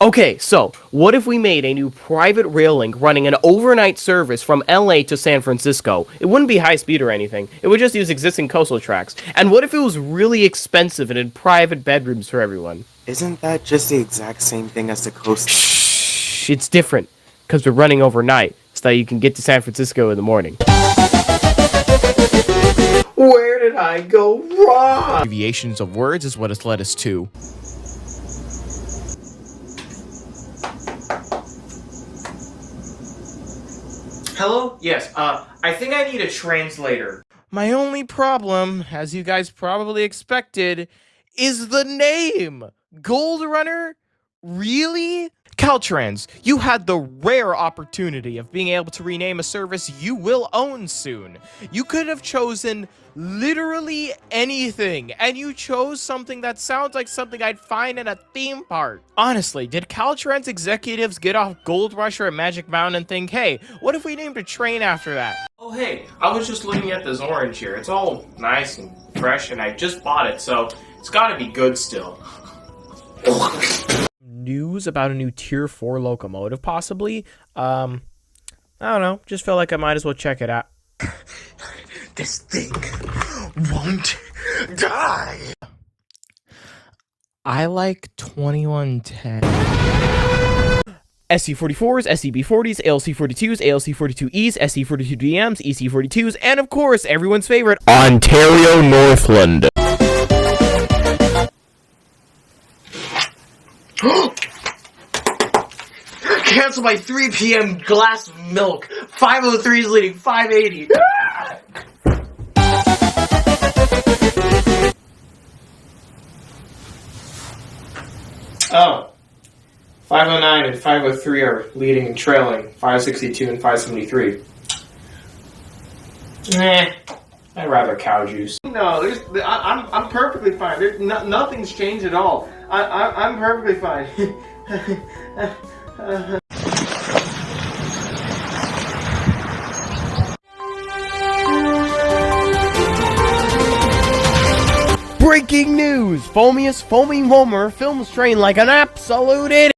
Okay, so what if we made a new private rail link running an overnight service from LA to San Francisco? It wouldn't be high speed or anything. It would just use existing coastal tracks. And what if it was really expensive and had private bedrooms for everyone? Isn't that just the exact same thing as the coast? Shh, it's different because we're running overnight so that you can get to San Francisco in the morning. Where did I go wrong? Abbreviations of words is what has led us to. Hello? Yes, I think I need a translator. My only problem, as you guys probably expected, is the name. Gold Runner? Really? Caltrans, you had the rare opportunity of being able to rename a service you will own soon. You could have chosen literally anything, and you chose something that sounds like something I'd find in a theme park. Honestly, did Caltrans executives get off Gold Rush or Magic Mountain and think, hey, what if we named a train after that? Oh hey, I was just looking at this orange here. It's all nice and fresh and I just bought it, so it's gotta be good still. News about a new Tier 4 locomotive, possibly? I don't know. Just felt like I might as well check it out. This thing won't die. I like 2110. SC44s, SCB40s, ALC42s, ALC42Es, SC42DMs, EC42s, and of course, everyone's favorite, Ontario Northland. Cancel my 3 p.m. glass of milk. 503 is leading 580. Oh. 509 and 503 are leading and trailing. 562 and 573. I'd rather cow juice. No, I'm perfectly fine. There's nothing's changed at all. I'm perfectly fine. Breaking news! Foamiest Foaming Homer films train like an absolute idiot!